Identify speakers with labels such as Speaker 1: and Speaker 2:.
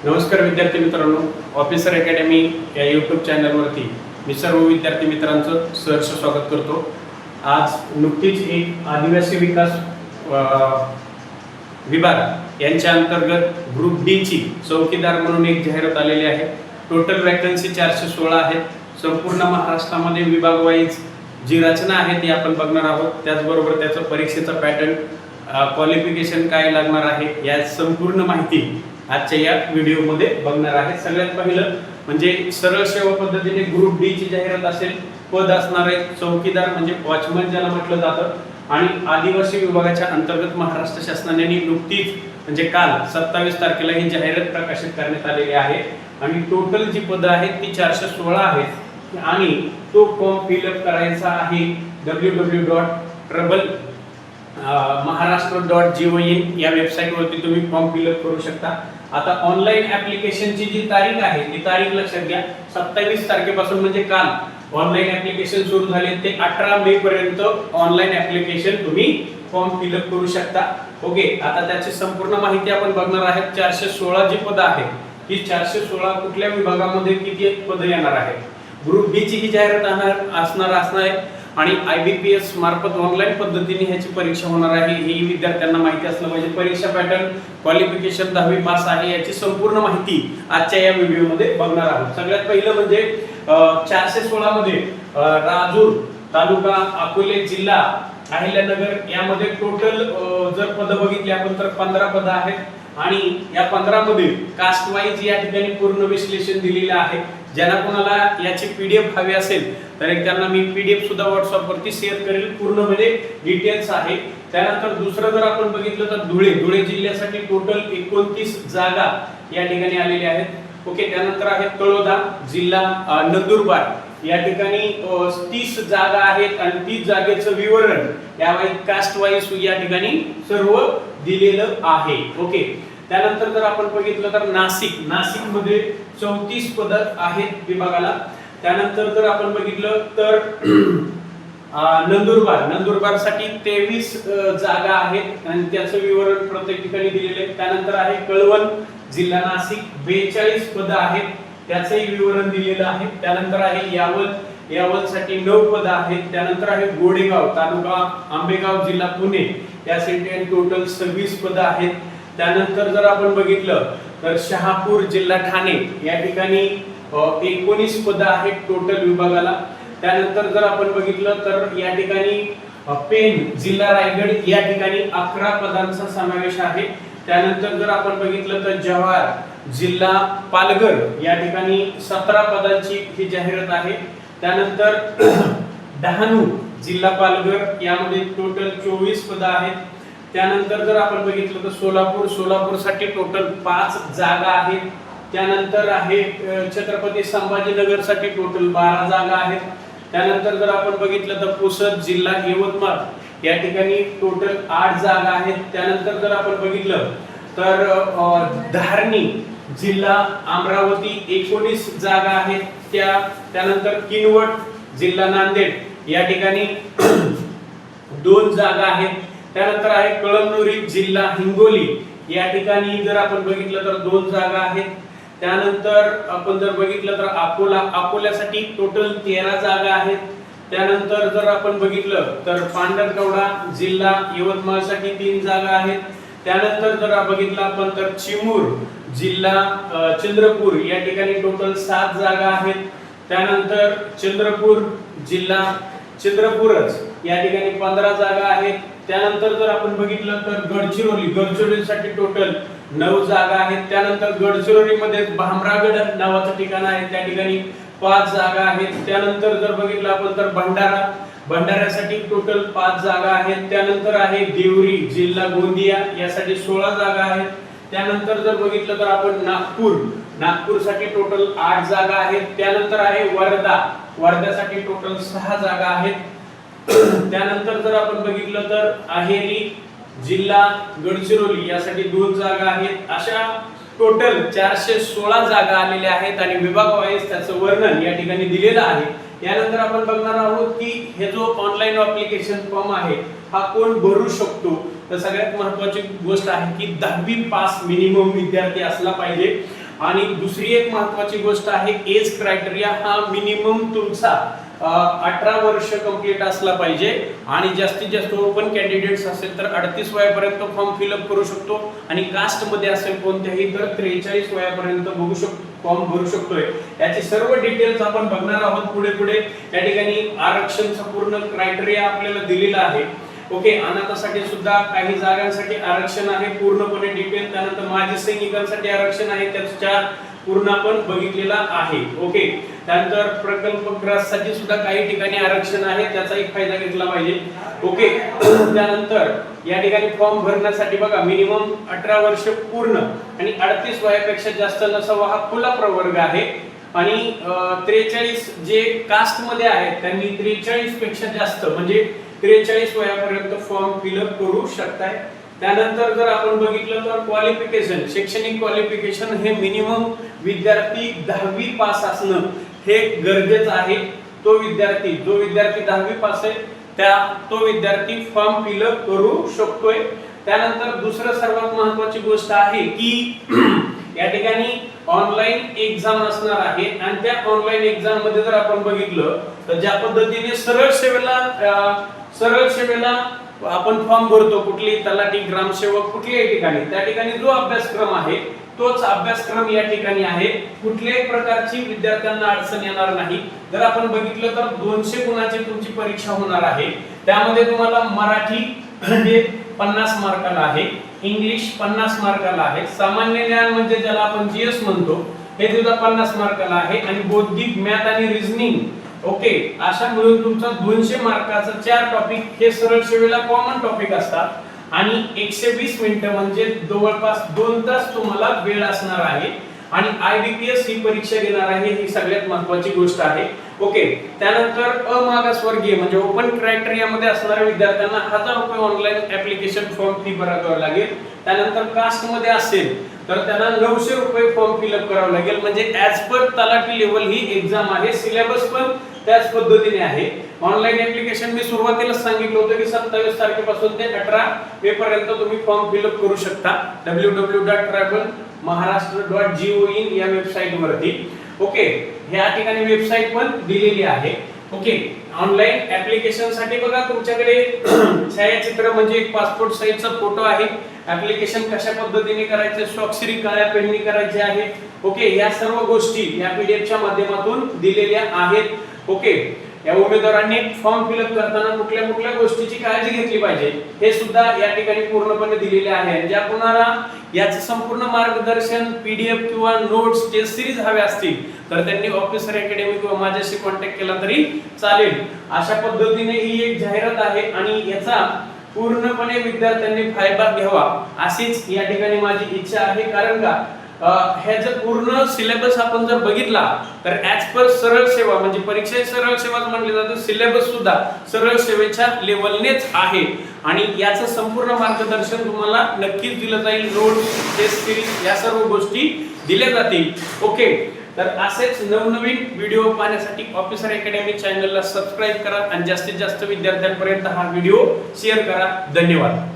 Speaker 1: नमस्कार विद्यार्थी मित्रांनो, ऑफिसर अकॅडमी या यूट्यूब चॅनलवरती मी सर्व विद्यार्थी मित्रांचं सहर्ष स्वागत करतो। आज नुकतीच एक आदिवासी विकास विभाग यांच्या अंतर्गत ग्रुप डी ची चौकीदार म्हणून एक जाहिरात आलेली आहे। टोटल वॅकन्सी 416 आहेत। संपूर्ण महाराष्ट्रामध्ये विभाग वाईज जी रचना आहे ती आपण बघणार आहोत। त्याचबरोबर त्याचा परीक्षेचा पॅटर्न, क्वालिफिकेशन काय लागणार आहे या संपूर्ण माहिती आजच्या या व्हिडिओमध्ये बघणार आहे। सगळ्यात पहिलं म्हणजे सरळ सेवा पद्धतीने ग्रुप डी ची जाहिरात असेल। पद असणार आहे चौकीदार म्हणजे वॉचमन ज्याला म्हटलं जातं, आणि आदिवासी विभागाच्या अंतर्गत महाराष्ट्र शासनाने नुकतीच म्हणजे काल 27 तारखेला ही जाहिरात प्रकाशित करण्यात आलेली आहे। आणि टोटल जी पद आहेत ती 416 आहेत आणि तो फॉर्म फिलअप करायचा आहे www.maharashtra.gov.in या वेबसाईट वरती तुम्ही फॉर्म फिलअप करू शकता। आता ऑनलाइन ऍप्लिकेशनची जी तारीख आहे ती तारीख लक्षात घ्या, 27 तारखेपासून म्हणजे काल ऑनलाइन ऍप्लिकेशन सुरू झाले ते 18 मे पर्यंत ऑनलाइन ऍप्लिकेशन तुम्ही फॉर्म फिलअप करू शकता। ओके, आता त्याची संपूर्ण माहिती आपण बघणार आहोत। 416 जी पद आहेत ही 416 कुठल्या विभागामध्ये किती पद येणार आहे, ग्रुप बी ची ही जाहिरात असणार आहे आणि IBPS मार्फत ऑनलाइन पद्धतीने ह्याची परीक्षा होणार आहे। ही विद्यार्थ्यांना माहिती असलं पाहिजे। परीक्षा पॅटर्न, क्वालिफिकेशन 10वी पास आहे याची संपूर्ण माहिती आजच्या या व्हिडिओमध्ये बघणार आहोत। सगळ्यात पहिलं म्हणजे 416 मध्ये राजूर तालुका, अकोले जिल्हा, अहिल्यानगर यामध्ये टोटल जर पद बघितली आपण तर 15 पद आहेत आणि या 15 मध्ये कास्ट वाईज या ठिकाणी पूर्ण विश्लेषण दिलेलं आहे। ज्यांना कोणाला याची PDF हवी असेल तर एक त्यांना मी PDF सुद्धा WhatsApp वरती शेअर करेल, पूर्ण म्हणजे डिटेल्स आहे। त्यानंतर दुसरं जर आपण बघितलं तर धुळे जिल्ह्यासाठी टोटल 29 जागा या ठिकाणी आलेल्या आहेत। ओके, त्यानंतर आहे तळोदा जिल्हा, नंदुरबार या ठिकाणी 30 जागा आहेत आणि 30 जागेचं विवरण यावेळी कास्ट वाईज या ठिकाणी सर्व दिलेलं आहे। ओके, त्यानंतर जर आपण बघितलं तर नाशिक मध्ये 34 पद आहेत विभागाला। त्यानंतर जर आपण बघितलं तर नंदुरबार साठी 23 जागा आहेत आणि त्याचं विवरण प्रत्येक ठिकाणी दिलेलं आहे। त्यानंतर आहे कळवण जिल्हा नाशिक, 42 पद आहेत, त्याचंही विवरण दिलेलं आहे। त्यानंतर आहे यावल साठी 9 पद आहेत। त्यानंतर आहे गोडेगाव तालुका, आंबेगाव जिल्हा पुणे, त्यासाठी टोटल 26 पद आहेत। त्यानंतर जर आपण बघितलं तर शहापूर जिल्हा ठाणे या ठिकाणी 19 पद आहेत टोटल विभागाला। त्यानंतर जर आपण बघितलं तर या ठिकाणी पेन जिल्हा रायगड या ठिकाणी 11 पदांचा समावेश आहे। त्यानंतर जर आपण बघितलं तर जव्हार जिल्हा पालघर या ठिकाणी 17 पदांची ही जाहिरात आहे। त्यानंतर डहाणू जिल्हा पालघर यामध्ये टोटल 24 पद आहेत। त्यानंतर जर आपण बघितलं तर सोलापूर साठी टोटल 5 जागा आहेत। त्यानंतर आहे छत्रपती संभाजीनगर साठी टोटल 12 जागा आहेत। त्यानंतर जर आपण बघितलं तर पुसद जिल्हा यवतमाळ या ठिकाणी टोटल 8 जागा आहेत। त्यानंतर जर आपण बघितलं तर धारणी जिल्हा अमरावती 19 जागा आहेत। त्यानंतर किनवट जिल्हा नांदेड या ठिकाणी 2 जागा आहेत। त्यानंतर आहे कळमनुरी जिल्हा हिंगोली या ठिकाणी जर आपण बघितलं तर 2 जागा आहेत। त्यानंतर आपण जर बघितलं तर अकोल्यासाठी टोटल 13 जागा आहेत। त्यानंतर जर आपण बघितलं तर पांढरकवडा जिल्हा यवतमाळ साठी 3 जागा आहेत। त्यानंतर जर बघितलं आपण तर चिमूर जिल्हा चंद्रपूर या ठिकाणी टोटल 7 जागा आहेत। त्यानंतर चंद्रपूर जिल्हा चंद्रपूरच या ठिकाणी 15 जागा आहेत। त्यानंतर जर आपण बघितलं तर गडचिरोलीसाठी टोटल 9 जागा आहेत। त्यानंतर गडचिरोलीमध्ये भामरागड नावाचं ठिकाण आहे, त्या ठिकाणी 5 जागा आहेत। त्यानंतर जर बघितलं आपण तर भंडाऱ्यासाठी टोटल 5 जागा आहेत। त्यानंतर आहे देवरी जिल्हा गोंदिया यासाठी 16 जागा आहेत। त्यानंतर जर बघितलं तर आपण नागपूरसाठी टोटल 8 जागा आहेत। त्यानंतर आहे वर्ध्यासाठी टोटल 6 जागा आहेत। त्यानंतर जर आपण बघितलं तर अहेरी जिल्हा गडचिरोली यासाठी 2 जागा आहेत। अशा टोटल 416 जागा आलेल्या आहेत आणि विभाग वाईज त्याचं वर्णन या ठिकाणी दिलेलं आहे। यानंतर आपण बघणार आहोत की हे जो ऑनलाइन ऍप्लिकेशन फॉर्म आहे हा कोण भरू शकतो। तर सगळ्यात महत्त्वाची गोष्ट आहे की 10वी पास मिनिमम विद्यार्थी असला पाहिजे आणि दुसरी एक महत्त्वाची गोष्ट आहे एज क्रायटेरिया हा मिनिमम तुमचा 18 वर्ष कंप्लीट असला पाहिजे आणि जास्तीत जास्त ओपन कॅन्डिडेट्स असेल तर 38 वयापर्यंत फॉर्म फिलअप करू शकतो आणि कास्ट मध्ये असेल कोणत्याही तर 43 वयापर्यंत बघू शकतो फॉर्म भरू शकतोय। याची सर्व डिटेल्स आपण बघणार आहोत पुढे या ठिकाणी आरक्षणचा पूर्ण क्रायटेरिया आपल्याला दिलेला आहे। ओके, अनाथासाठी सुद्धा काही जागांसाठी आरक्षण आहे पूर्णपणे डिटेल, त्यानंतर माजी सैनिकांसाठी आरक्षण आहे त्याच्या पूर्ण आपण बघितलेला आहे। ओके, त्यानंतर प्रकल्पग्रस्तांसाठी सुद्धा काही ठिकाणी आरक्षण आहे त्याचाही फायदा घेतला पाहिजे। ओके, त्यानंतर या ठिकाणी फॉर्म भरण्यासाठी बघा मिनिमम 18 वर्ष पूर्ण आणि 38 वयापेक्षा जास्त नसावा हा खुला प्रवर्ग आहे आणि 43 जे कास्ट मध्ये आहेत त्यांनी 43 पेक्षा जास्त म्हणजे 43 वयापर्यंत फॉर्म फिलअप करू शकताय। त्यानंतर जर आपण बघितलं तर क्वालिफिकेशन शैक्षणिक क्वालिफिकेशन हे मिनिमम विद्यार्थी 10वी पास असणं हे गरजेचं आहे। जो विद्यार्थी 10वी पास आहे तो विद्यार्थी फॉर्म फिलअप करू शकतोय। त्यानंतर दुसरं सर्वात महत्त्वाची गोष्ट आहे की या ठिकाणी ऑनलाइन एग्जाम असणार आहे आणि त्या ऑनलाइन एग्जाम मध्ये जर आपण बघितलं तर ज्या पद्धतीने सरळ सेवेला आपण फॉर्म भरतो कुठली तलाठी ग्रामसेवक कुठल्याही ठिकाणी त्या ठिकाणी जो अभ्यासक्रम आहे तोच अभ्यासक्रम या ठिकाणी आहे। कुठल्याही प्रकारची विद्यार्थ्यांना अडचण येणार नाही। जर आपण बघितलं तर 200 गुणाची तुमची परीक्षा होणार आहे। त्यामध्ये तुम्हाला मराठी म्हणजे 50 मार्काला आहे, इंग्लिश 50 मार्काला आहे, सामान्य ज्ञान म्हणजे ज्याला आपण जीएस म्हणतो हे सुद्धा 50 मार्काला आहे आणि बौद्धिक मॅथ आणि रिझनिंग ओके अशा मिळून तुमचा 200 मार्काचा 4 टॉपिक हे सरळ सेवेला कॉमन टॉपिक असतात आणि 120 मिनिटं म्हणजे जवळपास 2 तास तुम्हाला वेळ असणार आहे आणि आयबीपीएस ही परीक्षा घेणार आहे ही सगळ्यात महत्त्वाची गोष्ट आहे। ओके, त्यानंतर अमागासवर्गीय म्हणजे ओपन क्रायटेरिया मध्ये असणाऱ्या विद्यार्थ्यांना 1000 रुपये ऑनलाइन ऍप्लिकेशन फॉर्म फी भरावी लागेल। त्यानंतर कास्ट मध्ये असेल तर त्यांना 900 रुपये फॉर्म फिलअप करावा लागेल म्हणजे ऍज पर तलाठी लेवल ही एक्झाम आहे। सिलेबस पण त्याच पद्धतीने आहे। ऑनलाइन ऍप्लिकेशन मी सुरुवातीला सांगितलं होतं की 27 तारखेपासून ते 18 मे पर्यंत तुम्ही फॉर्म फिलअप करू शकता www.travelmaharashtra.gov.in या वेबसाईट वरती। ओके, ह्या ठिकाणी वेबसाईट पण दिलेली आहे। ओके, ऑनलाइन ऍप्लिकेशन साठी बघा तुमच्याकडे छायाचित्र म्हणजे एक पासपोर्ट साइजचा फोटो आहे। ऍप्लिकेशन कशा पद्धतीने करायचे स्वाक्षरी काळ्या पेननी करायची आहे। ओके, या सर्व गोष्टी या पीडीएफच्या माध्यमातून दिलेल्या आहेत। ओके, या उमेदवारांनी फॉर्म फिलअप करताना कुठल्या गोष्टीची काळजी घेतली पाहिजे हे सुद्धा या ठिकाणी पूर्णपणे दिलेले आहे। ज्या कोणाला याचे संपूर्ण मार्गदर्शन पीडीएफ किंवा नोट्स टेस्ट सिरीज हवे असतील तर त्यांनी ऑफिसर अकॅडमी किंवा माझ्याशी कॉन्टॅक्ट केला तरी चालेल। अशा पद्धतीने ही एक जाहिरात आहे आणि याचा पूर्णपणे विद्यार्थ्यांनी फायदा घ्यावा अशीच या ठिकाणी माझी इच्छा आहे। कारण का ह्याचा पूर्ण सिलेबस आपण जर बघितला तर ऍज पर सरळ सेवा म्हणजे परीक्षा सरळ सेवाच म्हटले जाते, सिलेबस सुद्धा सरळ सेवेच्या लेवलनेच आहे आणि याचं संपूर्ण मार्गदर्शन तुम्हाला नक्कीच दिलं जाईल। नोट्स टेस्ट सिरीज या सर्व गोष्टी दिल्या जातील। ओके, तर असेच नवनवीन व्हिडिओ पाहण्यासाठी ऑफिसर अकॅडमी चॅनलला सबस्क्राइब करा आणि जास्तीत जास्त विद्यार्थ्यांपर्यंत हा व्हिडिओ शेअर करा। धन्यवाद।